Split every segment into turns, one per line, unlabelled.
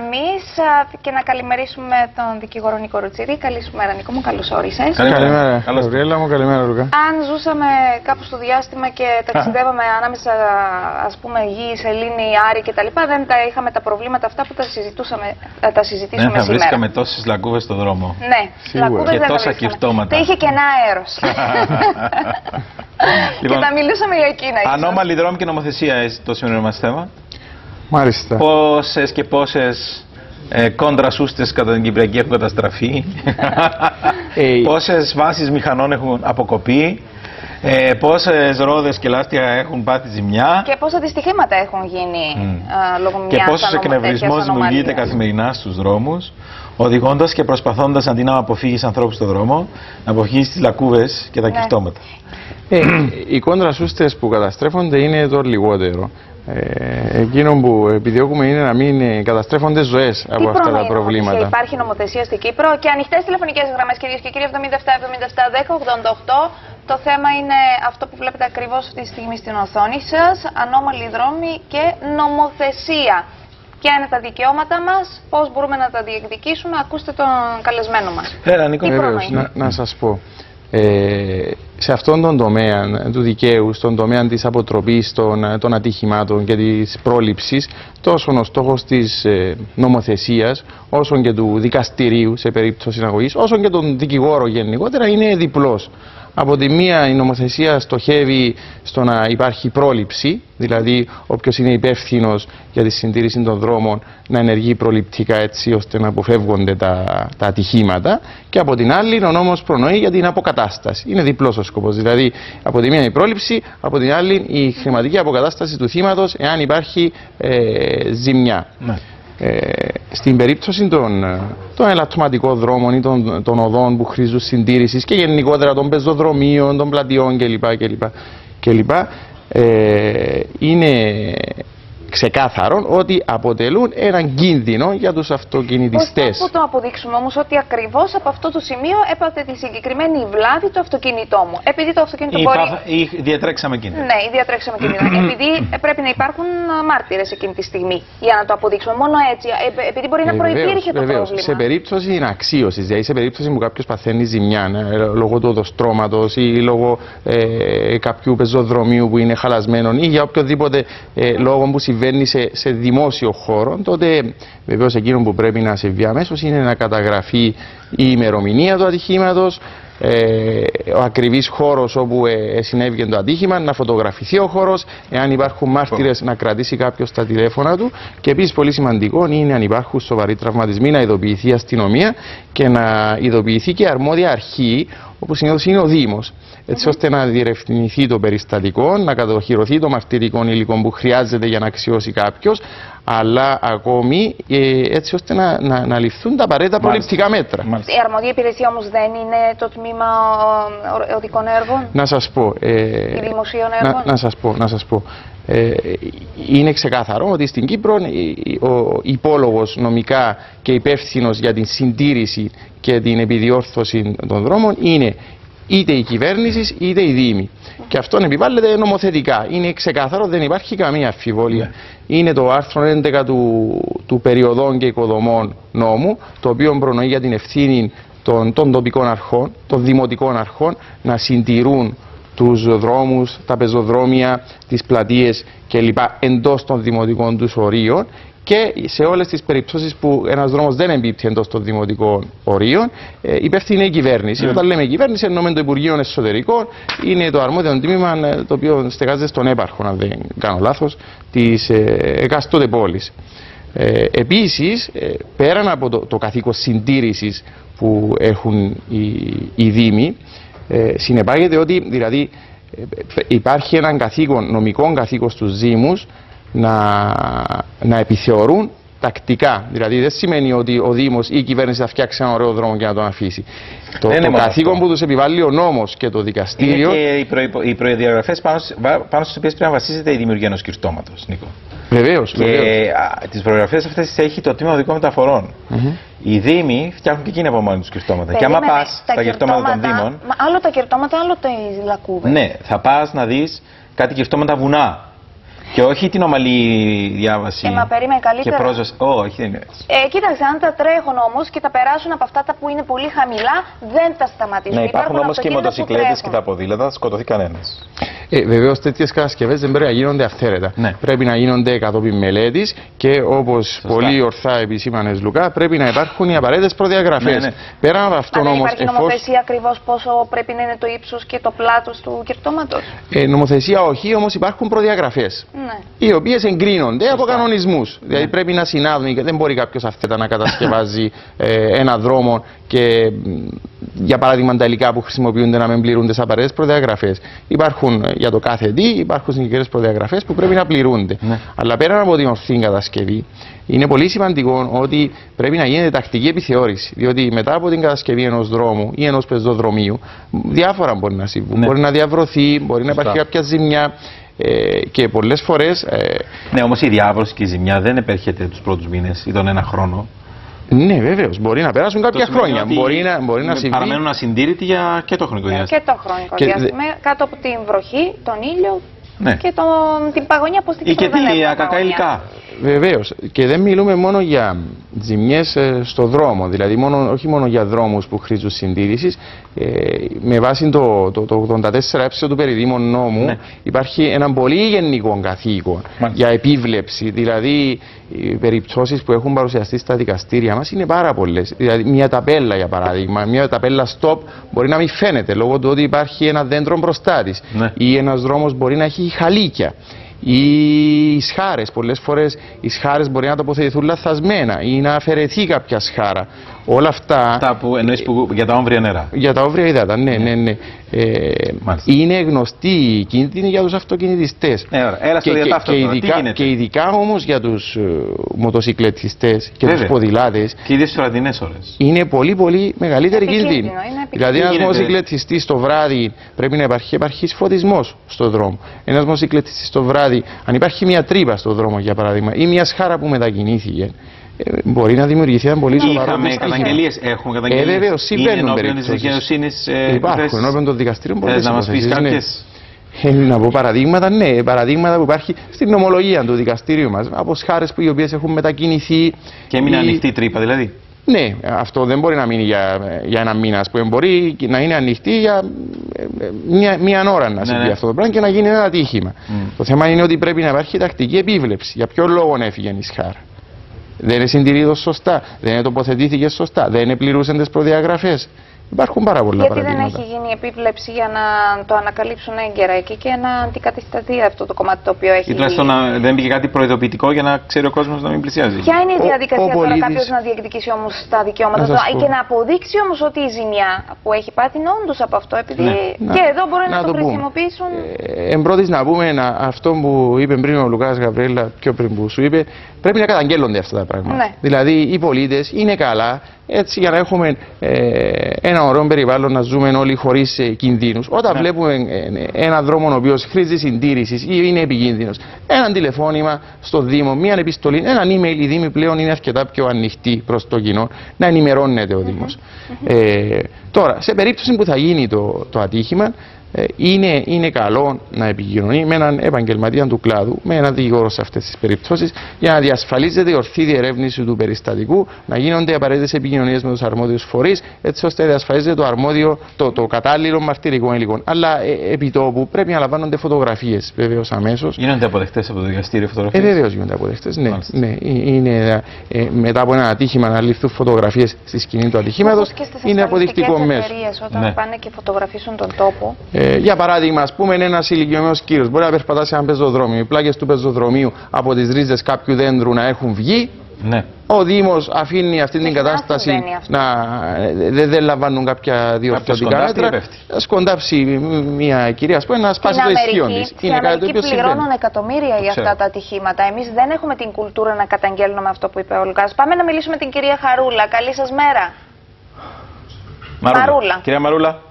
Εμείς και να καλημερίσουμε τον δικηγόρο Νίκο Ροτσίρη. Καλησπέρα Νίκο μου, καλώς όρισες.
Καλημέρα. Γαβριέλα μου, καλημέρα Λουκά.
Αν ζούσαμε κάπου στο διάστημα και ταξιδεύαμε ανάμεσα, ας πούμε, Γη, Σελήνη, Άρη κτλ., δεν τα είχαμε τα προβλήματα αυτά που τα συζητήσουμε σήμερα.
Δεν θα βρίσκαμε τόσες λακκούβες στο δρόμο.
Ναι, λακκούβες
και
δεν
τόσα κυρτώματα.
Τα είχε κενά αέρος.
Λοιπόν,
και τα μιλούσαμε για εκείνα.
ανώμαλοι δρόμοι και νομοθεσία, το σημερινό μας θέμα.
Μάλιστα.
Πόσες και πόσες κόντρασούστες κατά την Κυπριακή έχουν καταστραφεί. Πόσες βάσεις μηχανών έχουν αποκοπεί. Πόσες ρόδες και λάστια έχουν πάθει ζημιά.
Και πόσα δυστυχήματα έχουν γίνει λόγω μιας
και πόσος εκνευρισμός δημιουργείται καθημερινά στους δρόμους, οδηγώντας και προσπαθώντας αντί να αποφύγεις ανθρώπους στον δρόμο, να αποφύγεις τις λακκούβες και τα κυρτώματα.
Οι κόντρασούστες που καταστρέφονται είναι το λιγότερο. Εκείνο που επιδιώκουμε είναι να μην καταστρέφονται ζωές από αυτά τα προβλήματα.
Υπάρχει νομοθεσία στην Κύπρο και ανοιχτές τηλεφωνικές γραμμές, κυρίες και κύριοι, 77-77-10-88. Το θέμα είναι αυτό που βλέπετε ακριβώς αυτή τη στιγμή στην οθόνη σας. Ανώμαλοι δρόμοι και νομοθεσία. Ποια είναι τα δικαιώματα μας, πώς μπορούμε να τα διεκδικήσουμε. Ακούστε τον καλεσμένο μας.
Νίκο,
να σας πω. Σε αυτόν τον τομέα του δικαίου, στον τομέα της αποτροπής των ατυχημάτων και της πρόληψης, τόσο ο στόχος της νομοθεσίας, όσο και του δικαστηρίου σε περίπτωση αγωγής, όσο και τον δικηγόρο γενικότερα, είναι διπλός. Από τη μία η νομοθεσία στοχεύει στο να υπάρχει πρόληψη, δηλαδή όποιος είναι υπεύθυνος για τη συντήρηση των δρόμων να ενεργεί προληπτικά έτσι ώστε να αποφεύγονται τα ατυχήματα, και από την άλλη ο νόμος προνοεί για την αποκατάσταση. Είναι διπλός ο σκοπός, δηλαδή από τη μία η πρόληψη, από την άλλη η χρηματική αποκατάσταση του θύματος εάν υπάρχει ζημιά. Ναι. Στην περίπτωση των ελαττωματικών δρόμων ή των οδών που χρήζουν συντήρησης και γενικότερα των πεζοδρομίων, των πλατιών κλπ. Είναι ξεκάθαρο ότι αποτελούν έναν κίνδυνο για τους αυτοκινητιστές.
Πώς θα το αποδείξουμε όμως ότι ακριβώς από αυτό το σημείο έπαθε τη συγκεκριμένη βλάβη το αυτοκίνητό μου? Επειδή το αυτοκίνητο μπορεί...
διατρέξαμε κίνδυνο.
Ναι, διατρέξαμε κίνδυνο. Επειδή πρέπει να υπάρχουν μάρτυρες εκείνη τη στιγμή για να το αποδείξουμε. Μόνο έτσι. Επειδή μπορεί να προϋπήρχε το πρόβλημα.
Σε περίπτωση αξίωσης, δηλαδή σε περίπτωση που κάποιος παθαίνει ζημιά λόγω του οδοστρώματος ή λόγω κάποιου πεζοδρομίου που είναι χαλασμένο ή για οποιοδήποτε λόγο που συμβαίνει σε δημόσιο χώρο, τότε βεβαίως εκείνο που πρέπει να συμβεί αμέσως είναι να καταγραφεί η ημερομηνία του ατυχήματος, ο ακριβής χώρος όπου συνέβηκε το ατύχημα, να φωτογραφηθεί ο χώρος, εάν υπάρχουν μάρτυρες να κρατήσει κάποιος τα τηλέφωνα του, και επίσης πολύ σημαντικό είναι αν υπάρχουν σοβαροί τραυματισμοί να ειδοποιηθεί η αστυνομία και να ειδοποιηθεί και αρμόδια αρχή, όπου συνήθως είναι ο Δήμος, έτσι ώστε να διερευνηθεί το περιστατικό, να κατοχυρωθεί το μαρτυρικό υλικό που χρειάζεται για να αξιώσει κάποιος, αλλά ακόμη έτσι ώστε να ληφθούν τα απαραίτητα προληπτικά μέτρα.
Η αρμόδια υπηρεσία όμως δεν είναι το τμήμα οδικών έργων?
Να σας πω.
Δημοσίων έργων?
Να σας πω. Είναι ξεκάθαρο ότι στην Κύπρο ο υπόλογος νομικά και υπεύθυνος για την συντήρηση και την επιδιόρθωση των δρόμων είναι είτε η κυβέρνηση είτε η Δήμη. Και αυτό επιβάλλεται νομοθετικά. Είναι ξεκάθαρο, δεν υπάρχει καμία αμφιβολία. Είναι το άρθρο 11 του Περιοδών και Οικοδομών νόμου, το οποίο προνοεί για την ευθύνη των τοπικών αρχών, των δημοτικών αρχών, να συντηρούν τους δρόμους, τα πεζοδρόμια, τις πλατείες κλπ. Εντός των δημοτικών τους ορίων, και σε όλες τις περιπτώσεις που ένας δρόμος δεν εμπίπτει εντός των δημοτικών ορίων, υπεύθυνη είναι η κυβέρνηση. Όταν λέμε κυβέρνηση, εννοούμε το Υπουργείο Εσωτερικών, είναι το αρμόδιο τμήμα το οποίο στεγάζεται στον έπαρχο, αν δεν κάνω λάθος, της εκάστοτε πόλης. Επίσης, πέραν από το καθήκον συντήρησης που έχουν οι Δήμοι, συνεπάγεται ότι δηλαδή υπάρχει έναν καθήκον, νομικό καθήκον στους Δήμους να επιθεωρούν τακτικά. Δηλαδή δεν σημαίνει ότι ο Δήμος ή η κυβέρνηση θα φτιάξει ένα ωραίο δρόμο και να τον αφήσει. Το καθήκον που τους επιβάλλει ο νόμος και το δικαστήριο.
Είναι και οι προδιαγραφές πάνω στις οποίες πρέπει να βασίζεται η δημιουργία ενός κυρτώματος, Νίκο.
Βεβαίως.
Και τις προδιαγραφές αυτές τις έχει το Τμήμα Οδικών Μεταφορών. Οι Δήμοι φτιάχνουν και εκείνοι από μόνοι τους κυρτώματα. Και άμα πας στα κυρτώματα των Δήμων.
Άλλο τα κυρτώματα, άλλο τα λακκούβες.
Ναι, θα πας να δεις κάτι κυρτώματα βουνά. Και όχι την ομαλή διάβαση.
Μα περίμενε καλύτερα.
Και πρόσβαση. Όχι, δεν είναι έτσι.
Κοίταξε, αν τα τρέχουν όμως και τα περάσουν από αυτά που είναι πολύ χαμηλά, δεν τα σταματήσουν.
Ναι, υπάρχουν όμως και οι μοτοσυκλέτες και τα ποδήλατα, θα σκοτωθεί κανένας.
Βεβαίως τέτοιες κατασκευές δεν πρέπει να γίνονται αυθαίρετα. Ναι. Πρέπει να γίνονται κατόπιν μελέτης και όπως πολύ ορθά επισήμανες, Λουκά, πρέπει να υπάρχουν οι απαραίτητες προδιαγραφές. Ναι, ναι. Πέραν από αυτόν όμως.
Υπάρχει νομοθεσία ακριβώς πόσο πρέπει να είναι το ύψος και το πλάτος του κερτώματος?
Νομοθεσία όχι, όμως υπάρχουν προδιαγραφές. Ναι. Οι οποίες εγκρίνονται από κανονισμούς. Ναι. Δηλαδή πρέπει να συνάδουν, δεν μπορεί κάποιος αυθαίρετα να κατασκευάζει ένα δρόμο και για παράδειγμα τα υλικά που χρησιμοποιούνται να μην πληρούν τις απαραίτητες προδιαγραφές. Υπάρχουν για το κάθε τι, υπάρχουν συγκεκριμένες προδιαγραφές που πρέπει να πληρούνται. Ναι. Αλλά πέραν από την ορθή κατασκευή, είναι πολύ σημαντικό ότι πρέπει να γίνεται τακτική επιθεώρηση. Διότι μετά από την κατασκευή ενός δρόμου ή ενός πεζοδρομίου, διάφορα μπορεί να συμβούν. Ναι. Μπορεί να διαβρωθεί, μπορεί να υπάρχει κάποια ζημιά. Και πολλές φορές.
Ναι, όμως η διάβρωση και η ζημιά δεν επέρχεται τους πρώτους μήνες ή τον ένα χρόνο.
Ναι, βεβαίως. Μπορεί να περάσουν κάποια χρόνια. Μπορεί να συμβεί.
Παραμένουν ασυντήρητοι για και το χρονικό διάστημα.
Και το χρονικό διάστημα. Κάτω από την βροχή, τον ήλιο. Ναι. Και την παγωνιά που στην
και τι κακά υλικά.
Βεβαίως. Και δεν μιλούμε μόνο για ζημιές στο δρόμο. Δηλαδή όχι μόνο για δρόμους που χρήζουν συντήρησης. Με βάση το 84 του περιδήμων νόμου, ναι, υπάρχει ένα πολύ γενικό καθήκον για επίβλεψη. Δηλαδή οι περιπτώσεις που έχουν παρουσιαστεί στα δικαστήρια μας είναι πάρα πολλές. Δηλαδή μια ταπέλα για παράδειγμα, μια ταπέλα stop μπορεί να μην φαίνεται λόγω του ότι υπάρχει ένα δέντρο μπροστά της. Ναι. Ή ένας δρόμος μπορεί να έχει χαλίκια. Οι σχάρες, πολλές φορές οι σχάρες μπορεί να τοποθετηθούν λαθασμένα ή να αφαιρεθεί κάποια σχάρα. Όλα αυτά.
Αυτά που εννοείς για τα όμβρια νερά.
Για τα όμβρια υδάτα, ναι, ναι, ναι. Είναι γνωστοί οι κίνδυνοι για τους αυτοκινητιστές.
Έλα στο διατάφτα.
Και ειδικά όμως για τους μοτοσυκλετιστές και τους ποδηλάτες.
Και ήδη στις βραδινές ώρες.
Είναι πολύ πολύ μεγαλύτερη κίνδυνη. Δηλαδή ένας μοτοσυκλετιστής το βράδυ πρέπει να υπάρχει φωτισμός στον δρόμο. Ένας μοτοσυκλετιστής το βράδυ, αν υπάρχει μια τρύπα στον δρόμο για παράδειγμα ή μια σχάρα που μετακινήθηκε, μπορεί να δημιουργηθεί ένα πολύ σοβαρό
πρόβλημα. Είχαμε καταγγελίες, έχουμε καταγγελίες.
Βεβαίως, συμβαίνουν
περιπτώσεις.
Υπάρχουν ενώπιον των δικαστήριων πολλές
υποθέσεις. Να μας πεις κάποιες.
Να πω παραδείγματα, ναι, παραδείγματα που υπάρχει στην νομολογία του δικαστήριου μας, από σχάρες οι οποίες έχουν μετακινηθεί.
Και έμεινε ανοιχτή τρύπα δηλαδή.
Ναι, αυτό δεν μπορεί να μείνει για ένα μήνα, ας πούμε. Μπορεί να είναι ανοιχτή για μία ώρα να συμβεί αυτό το πράγμα και να γίνει ένα ατύχημα. Το θέμα είναι ότι πρέπει να υπάρχει τακτική επίβλεψη. Για ποιο λόγο έφυγε η σχάρα? Δεν είναι συντηρητό σωστά, δεν τοποθετήθηκε σωστά, δεν πληρούσαν τις προδιαγραφές. Υπάρχουν πάρα πολλά παραδείγματα.
Γιατί δεν έχει γίνει επίβλεψη για να το ανακαλύψουν έγκαιρα εκεί και να αντικατασταθεί αυτό το κομμάτι το οποίο έχει.
Ή τουλάχιστον δεν μπήκε κάτι προειδοποιητικό για να ξέρει ο κόσμος να μην πλησιάζει.
Ποια είναι η διαδικασία τώρα κάποιος να διεκδικήσει όμως τα δικαιώματα και να αποδείξει όμως ότι η ζημιά που έχει πάθει είναι όντως από αυτό, επειδή και εδώ μπορεί να το χρησιμοποιήσουν.
Εμπρότης να πούμε αυτό που είπε πριν ο Λουκάς Γαβρέλα, πιο πριν που σου είπε, πρέπει να καταγγέλλονται αυτά τα πράγματα. Ναι. Δηλαδή οι πολίτες είναι καλά. Έτσι, για να έχουμε ένα ωραίο περιβάλλον να ζούμε όλοι χωρίς κινδύνους. Όταν βλέπουμε ένα δρόμο ο οποίος χρήζει συντήρησης ή είναι επικίνδυνος, ένα τηλεφώνημα στο Δήμο, μια επιστολή, ένα email, οι Δήμοι πλέον είναι αρκετά πιο ανοιχτοί προς το κοινό, να ενημερώνεται ο Δήμος. Τώρα, σε περίπτωση που θα γίνει το ατύχημα, είναι καλό να επικοινωνεί με έναν επαγγελματία του κλάδου, με έναν δικηγόρο σε αυτές τις περιπτώσεις, για να διασφαλίζεται η ορθή διερεύνηση του περιστατικού, να γίνονται απαραίτητες επικοινωνίες με τους αρμόδιους φορείς, έτσι ώστε να διασφαλίζεται το κατάλληλο μαρτυρικό υλικό. Αλλά επί τόπου πρέπει να λαμβάνονται φωτογραφίες, βεβαίως αμέσως.
Γίνονται αποδεκτές από το δικαστήριο φωτογραφίες?
Βεβαίως γίνονται αποδεκτές, ναι. Είναι, μετά από ένα ατύχημα να ληφθούν φωτογραφίες στη σκηνή του ατυχήματος, είναι αποδεικτικό μέσο.
Όταν πάνε και φωτογραφίσουν τον τόπο.
Για παράδειγμα, ας πούμε, ένας ηλικιωμένος κύριος μπορεί να περπατάσει σε ένα πεζοδρόμιο. Οι πλάκες του πεζοδρομίου από τις ρίζες κάποιου δέντρου να έχουν βγει. Ναι. Ο Δήμος αφήνει αυτή την κατάσταση δεν λαμβάνουν κάποια διορθωτικά μέτρα. Να σκοντάψει μια κυρία, ας πούμε, να σπάσει το ισχύον της.
Στην Αμερική πληρώνουν εκατομμύρια για αυτά τα ατυχήματα. Εμείς δεν έχουμε την κουλτούρα να καταγγέλνουμε αυτό που είπε ο Λουκάς. Πάμε να μιλήσουμε με την κυρία Χαρούλα. Καλή σας μέρα.
Μαρούλα. Κυρία Μαρούλα.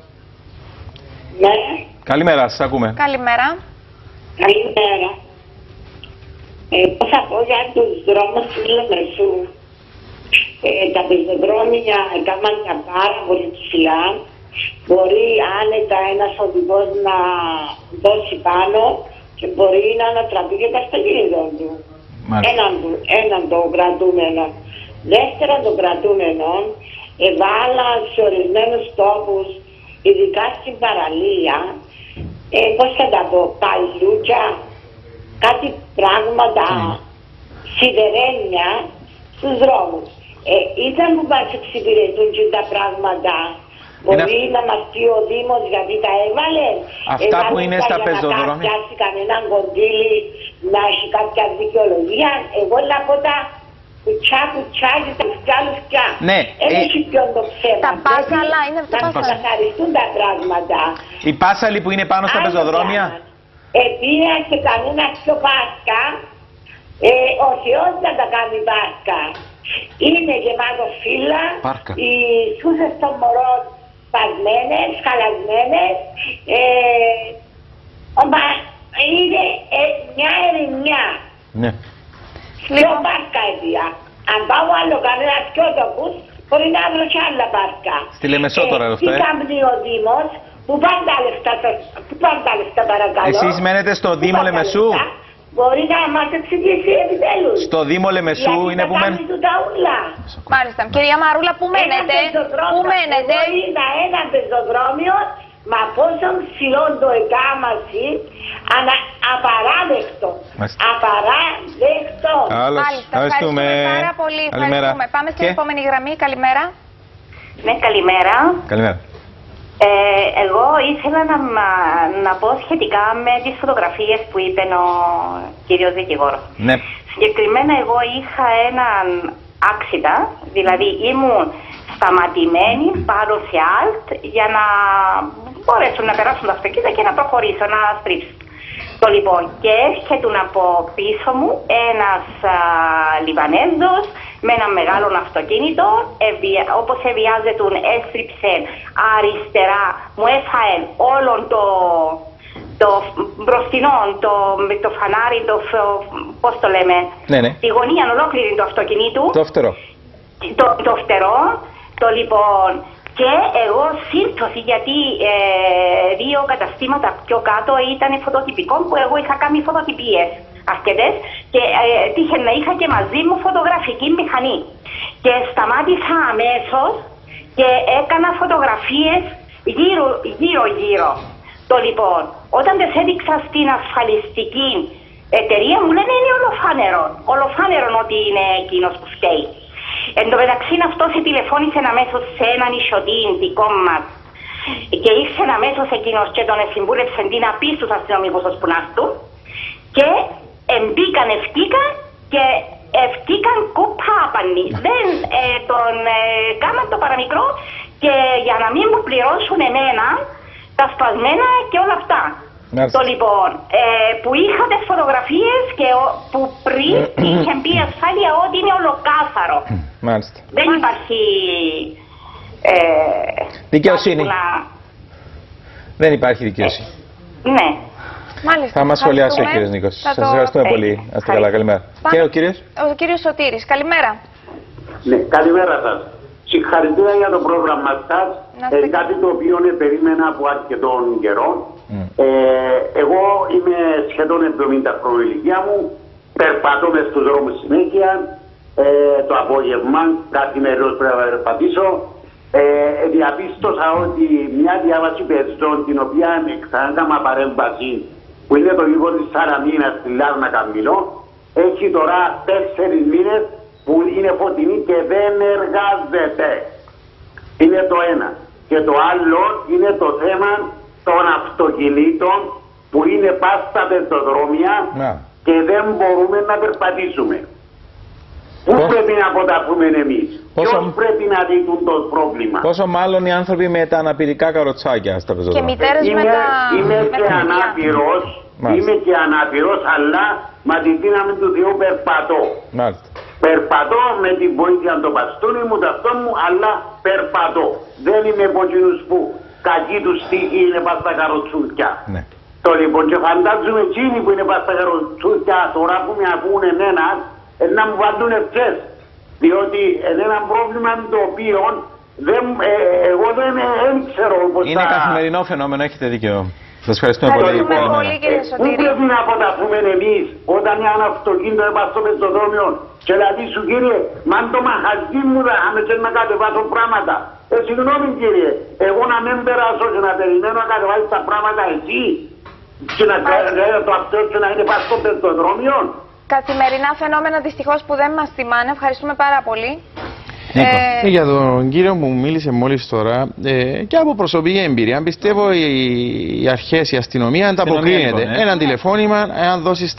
Ναι.
Καλημέρα, σας ακούμε.
Καλημέρα.
Καλημέρα. Πώς θα πω για τους δρόμους του Λεμεσού. Τα πεζοδρόμια έκαναν πάρα πολύ ψηλά. Μπορεί άνετα ένας οδηγός να δώσει πάνω, και μπορεί να ανατραπεί και τα αυτοκίνητο του. Έναν το κρατούμενο. Δεύτερον, το κρατούμενο εβάλα σε ορισμένους τόπους, ειδικά στην παραλία, πώς θα τα πω, παλούτια, κάτι πράγματα, σιδερένια στους δρόμους. Ήταν που μας εξυπηρετούν και τα πράγματα. Μπορεί να μας πει ο Δήμος γιατί τα έβαλε.
Αυτά που είναι στα πεζοδρόμια.
Να πιάσει κανέναν κοντήλι, να έχει κάποια δικαιολογία. Εγώ να πω τα κουτσιά και τα λουφκιά.
Ναι.
Έχει ποιον το θέμα.
Τα πάσαλα είναι τα
πάσαλα. Να καθαριστούν τα πράγματα.
Οι πάσαλοι που είναι πάνω στα πεζοδρόμια.
Επία και κανένα πιο πάσκα. Ο Θεός να τα κάνει πάσκα. Είναι γεμάτο φύλλα. Οι σούζες των μωρών σπασμένες, χαλασμένες. Είναι μια ερημιά.
Ναι.
Πιο πάρκα έπια. Αν πάω άλλο κανένα πιο τοπούς, μπορεί να βρω και άλλα πάρκα.
Στη Λεμεσό τώρα αυτό,
Τι κάνει ο Δήμος, που πάνε τα λεφτά παρακαλώ.
Εσείς μένετε στο Δήμο Λεμεσού.
Μπορεί να μας εξηγήσει επιτέλους.
Στο Δήμο Λεμεσού είναι που μένετε.
Μάλιστα. Κυρία Μαρούλα, πού μένετε? Πού μένετε?
Είναι ένα πεζοδρόμιο, μα πόσο ψηλό το εκάμαση, απαράδεκτο. Απαράδεκτο.
Μάλιστα. Ευχαριστούμε πάρα πολύ. Ευχαριστούμε. Πάμε στην επόμενη γραμμή. Καλημέρα.
Ναι, καλημέρα.
Καλημέρα.
Εγώ ήθελα να πω σχετικά με τις φωτογραφίες που είπε ο κύριος δικηγόρος.
Ναι.
Συγκεκριμένα εγώ είχα έναν άξιτα, δηλαδή ήμουν σταματημένη πάνω σε alt για να μπορέσουν να περάσουν τα αυτοκίνητα και να προχωρήσω, να στρίψω. Το λοιπόν, και έρχεται από πίσω μου ένας Λιβανέζος με ένα μεγάλο αυτοκίνητο, όπως εβιάζεται, έστριψε αριστερά, μου έφαε όλον το μπροστινό, το φανάρι, πώς το λέμε,
ναι.
τη γωνία ολόκληρη του αυτοκινήτου.
Το φτερό.
Το φτερό, το λοιπόν. Και εγώ σύμπτωση γιατί δύο καταστήματα πιο κάτω ήταν φωτοτυπικών που εγώ είχα κάνει φωτοτυπίες αρκετές και τύχε να είχα και μαζί μου φωτογραφική μηχανή. Και σταμάτησα αμέσως και έκανα φωτογραφίες γύρω. Το λοιπόν, όταν τις έδειξα στην ασφαλιστική εταιρεία μου λένε είναι ολοφάνερο ότι είναι εκείνος που φταίει. Εν τω μεταξύ αυτός τηλεφώνησε αμέσως σε έναν νησιωτή δικό μας και ήρθε αμέσως εκείνος και τον συμβούλευσε τι να πει στους αστυνομικούς ως που να έρθουν και μπήκαν, ευκήκαν κουπάπανοι. Δεν τον κάμαν το παραμικρό και για να μην μου πληρώσουν εμένα τα σπασμένα και όλα αυτά. Το λοιπόν, που είχα τις φωτογραφίες και που πριν είχε μπει ασφάλεια ότι είναι ολοκάθαρο.
Μάλιστα.
Δεν υπάρχει
δικαιοσύνη. Δεν υπάρχει δικαιοσύνη.
Ναι.
Μάλιστα.
Θα μας σχολιάσει ο κύριος Νίκος. Σας ευχαριστούμε πολύ. Να είστε καλά. Καλημέρα. Και ο κύριος.
Ο κύριος Σωτήρης. Καλημέρα.
Ναι, καλημέρα σας. Συγχαρητήρια για το πρόγραμμα σας. Κάτι το οποίο περίμενα από αρκετόν καιρό. Εγώ είμαι σχεδόν 70 χρόνια ηλικία μου. Περπατώ μες στους δρόμους συνέχεια. Το απόγευμα καθημερινώς πρέπει να περπατήσω. Διαπίστωσα ότι μια διάβαση πεζών την οποία ξανάκαμα παρέμβαση που είναι το λίγο της Σαραμίνας στη Λάρνα Καμπυλό έχει τώρα 4 μήνες που είναι φωτεινή και δεν εργάζεται. Είναι το ένα. Και το άλλο είναι το θέμα των αυτοκινήτων που είναι πάστα πεζοδρόμια και δεν μπορούμε να περπατήσουμε. Πού πρέπει να αποταθούμε εμείς, ποιος πρέπει να δει το πρόβλημα.
Πόσο μάλλον οι άνθρωποι με τα αναπηρικά καροτσάκια στα πεζοδρόμια.
Και μητέρες με τα...
Είμαι και ανάπηρος, αλλά με τη δύναμη του Θεού περπατώ.
Μάλιστα.
Περπατώ με την βοήθεια του μπαστούνι μου, ταυτόν μου, αλλά περπατώ. Δεν είμαι από εκείνους που κακή τους τύχη είναι πας στα καροτσούκια.
Ναι.
Το λοιπόν και φαντάζομαι εκείνοι που είναι πας στα καροτσούκια τώρα που με ακούν έναν να μου βάλουν ευθές. Διότι είναι ένα πρόβλημα το οποίο εγώ δεν ξέρω πώς
είναι καθημερινό φαινόμενο, έχετε δίκιο. Σας ευχαριστούμε πολύ.
Πού
πρέπει να αποταθούμε εμείς όταν ένα αυτοκίνητο έπασε στο πεζοδρόμιο και δηλαδή σου κύριε, μαν το μαχαζί μου άμε και να κατεβάσω πράγματα. Συγγνώμη κύριε, εγώ να μην περάσω και να περιμένω να κατεβάσεις τα πράγματα εσύ και να το αυτό και να είναι πάνω στο πεζοδρόμιο.
Καθημερινά φαινόμενα δυστυχώς που δεν μας θυμάνε. Ευχαριστούμε πάρα πολύ.
Για τον κύριο που μίλησε μόλις τώρα και από προσωπική εμπειρία, πιστεύω οι αρχές, η αστυνομία ανταποκρίνεται. Ένα τηλεφώνημα, αν δώσεις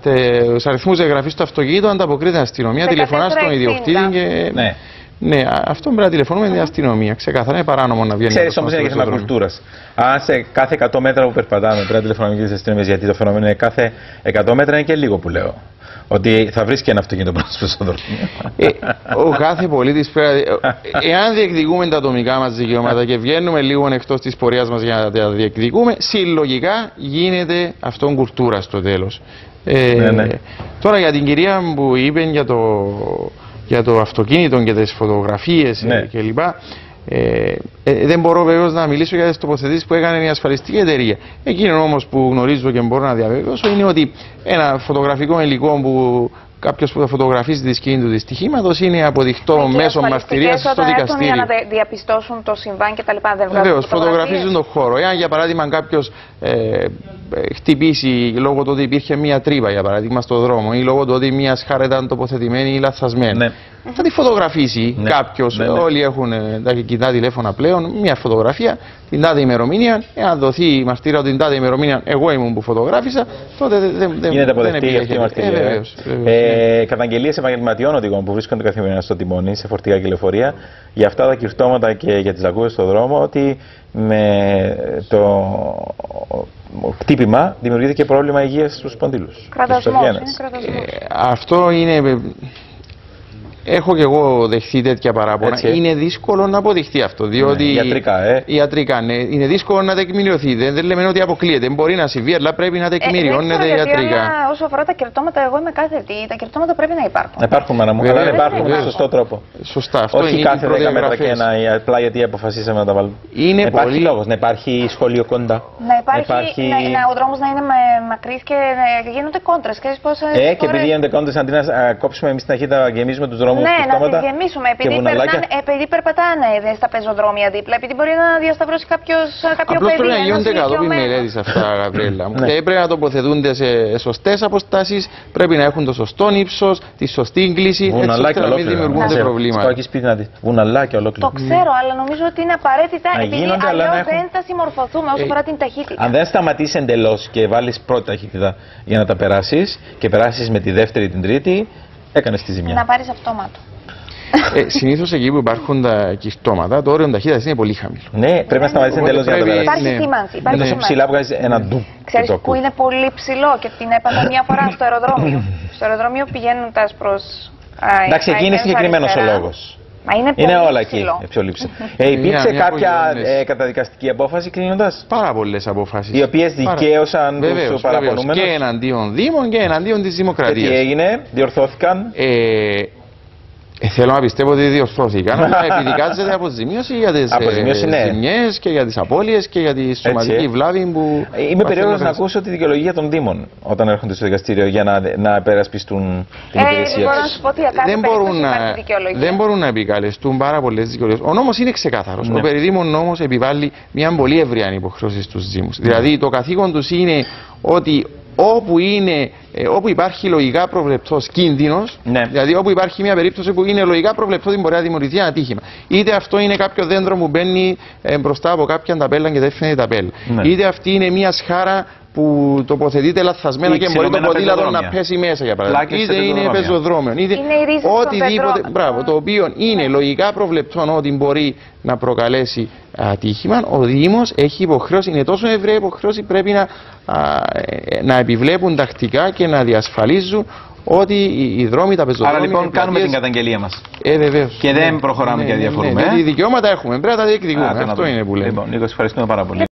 τους αριθμούς εγγραφής του αυτοκίνητου, ανταποκρίνεται η αστυνομία, τηλεφωνάς στον ιδιοκτήτη και... Ναι, αυτό πρέπει να τηλεφωνούμε την αστυνομία. Ξεκάθαρα είναι παράνομο να βγαίνει.
Ξέρεις όμως είναι και θέμα κουλτούρας. Αν σε κάθε 100 μέτρα που περπατάμε πρέπει να τηλεφωνούμε και τις αστυνομίες, γιατί το φαινόμενο είναι κάθε 100 μέτρα είναι και λίγο που λέω. Ότι θα βρει και ένα αυτοκίνητο πάνω στο πεζοδρόμιο.
Ο κάθε πολίτης πρέπει. Εάν διεκδικούμε τα ατομικά μας δικαιώματα και βγαίνουμε λίγο εκτός της πορείας μας για να τα διεκδικούμε, συλλογικά γίνεται αυτόν κουλτούρα στο τέλος. Τώρα για την κυρία που είπε για το αυτοκίνητο και τις φωτογραφίες κλπ. Δεν μπορώ βεβαίως να μιλήσω για τις τοποθετήσεις που έκανε η ασφαλιστική εταιρεία. Εκείνο όμως που γνωρίζω και μπορώ να διαβεβαιώσω είναι ότι ένα φωτογραφικό υλικό που κάποιος που θα φωτογραφίσει τη σκηνή του δυστυχήματος είναι αποδεικτό μέσω μαρτυρίας στο δικαστήριο.
Για να διαπιστώσουν το συμβάν κτλ.
Βεβαίως, φωτογραφίζουν τον χώρο. Εάν για παράδειγμα κάποιος χτυπήσει λόγω του ότι υπήρχε μία τρύπα για παράδειγμα στο δρόμο ή λόγω του ότι μία σχάρα ήταν τοποθετημένη ή λαθασμένη, θα τη φωτογραφίσει κάποιος. Όλοι έχουν τα κοινά τηλέφωνα πλέον, μία φωτογραφία, την τάδε ημερομηνία. Εάν δοθεί η μαρτύρα ότι την τάδε ημερομηνία εγώ ήμουν που φωτογράφησα, τότε δεν
γίνεται αποδεκτή αυτή η μαρτυρία. Καταγγελίες επαγγελματιών οδηγών που βρίσκονται καθημερινά στο τιμόνι, σε φορτηγά και λεωφορεία, για αυτά τα κυρτώματα και για τις λακκούβες στον δρόμο, ότι με το χτύπημα δημιουργείται και πρόβλημα υγείας στους σπονδύλους.
Αυτό είναι. Έχω και εγώ δεχθεί τέτοια παράπονα. Είναι δύσκολο να αποδειχθεί αυτό. Διότι
ιατρικά,
ναι. Είναι δύσκολο να τεκμηριωθεί. Δεν λέμε ότι αποκλείεται. Μπορεί να συμβεί, αλλά πρέπει να τεκμηριώνεται ιατρικά.
Όσο αφορά τα κερτώματα, εγώ είμαι κάθετη. Τα κερτώματα πρέπει να υπάρχουν.
Να υπάρχουν, αλλά να υπάρχουν με σωστό τρόπο.
Σωστά. Αυτό
όχι είναι κάθε 10 μέτρα και απλά γιατί αποφασίσαμε να τα βάλουμε. Υπάρχει λόγος να υπάρχει σχολείο κοντά.
Να υπάρχει ο δρόμος να είναι μακρύς και γίνονται κόντρες.
Και επειδή γίνονται κόντρες, αντί να κόψουμε εμείς την ταχύτητα, γεμίζουμε τους δρόμους.
Ναι, να τις γεμίσουμε. Επειδή περπατάνε στα πεζοδρόμια δίπλα, επειδή μπορεί να διασταυρώσει κάποιο παιδί.
Απλώς πρέπει να γίνονται κατόπιν μελέτης αυτά, Γαβριέλα μου. Και πρέπει να τοποθετούνται σε σωστές αποστάσεις, πρέπει να έχουν το σωστό ύψος, τη σωστή κλίση, έτσι ώστε να μην δημιουργούνται προβλήματα.
Βουναλάκια ολόκληρα.
Το ξέρω, αλλά νομίζω ότι είναι απαραίτητα επειδή αλλιώς δεν θα συμμορφωθούμε όσο αφορά την ταχύτητα.
Αν δεν σταματήσει εντελώς και βάλεις πρώτη ταχύτητα για να τα περάσεις και περάσεις με τη δεύτερη την τρίτη, έκανες τη ζημιά.
Να πάρεις αυτόματο.
Συνήθως εκεί που υπάρχουν τα κυρτώματα, το όριο ταχύτητας είναι πολύ χαμηλό.
Ναι, πρέπει να σταματήσει εντελώς για να το περάσει.
Υπάρχει σήμανση.
Είναι τόσο ψηλά που βγάζει ένα ντου.
Ξέρεις που είναι πολύ ψηλό και την έπαθα μια φορά στο αεροδρόμιο. Στο αεροδρόμιο πηγαίνοντας προς.
Εντάξει, εκεί είναι συγκεκριμένος ο λόγος.
Είναι
όλα εκεί πιο λείψη. Υπήρξε κάποια καταδικαστική απόφαση κλείνοντας?
Πάρα πολλές αποφάσεις.
Οι οποίες δικαίωσαν τους παραπονούμενους.
Και εναντίον Δήμων και εναντίον της Δημοκρατίας.
Και τι έγινε, διορθώθηκαν?
Θέλω να πιστεύω ότι διορθώθηκαν, αλλά επιδικάζεται αποζημίωση για τις ζημιές και για τις απώλειες και για τη σωματική βλάβη που.
Είμαι περίεργος να ακούσω τη δικαιολογία των Δήμων όταν έρχονται στο δικαστήριο για να υπερασπιστούν την υπηρεσία τους.
Δεν μπορούν να επικαλεστούν πάρα πολλές δικαιολογίες. Ο νόμος είναι ξεκάθαρος. Ο περιδήμων νόμος επιβάλλει μια πολύ ευρεία υποχρέωση στους Δήμους. Δηλαδή το καθήκον τους είναι ότι όπου υπάρχει λογικά προβλεπτός κίνδυνος, δηλαδή όπου υπάρχει μια περίπτωση που είναι λογικά προβλεπτό ότι μπορεί να δημιουργηθεί ένα ατύχημα. Είτε αυτό είναι κάποιο δέντρο που μπαίνει μπροστά από κάποια ταπέλα και δεν φαίνεται ταπέλα. Είτε αυτή είναι μια σχάρα που τοποθετείται λαθασμένα και μπορεί το ποδήλατο να πέσει μέσα για παράδειγμα. Είτε είναι πεζοδρόμιο. Είτε οτιδήποτε. Μπράβο, το οποίο είναι λογικά προβλεπτό ότι μπορεί να προκαλέσει ατύχημα. Ο Δήμος έχει υποχρέωση, είναι τόσο ευρεία υποχρέωση, πρέπει να επιβλέπουν τακτικά και να διασφαλίζουν ότι οι δρόμοι, τα πεζοδρόμια.
Άρα λοιπόν κάνουμε την καταγγελία μας.
Βεβαίως.
Και δεν προχωράμε και διαφορούμε.
Γιατί δικαιώματα έχουμε. Πρέπει να τα διεκδικούμε. Αυτό είναι που λέμε.
Λοιπόν, Νίκο, ευχαριστούμε πάρα πολύ.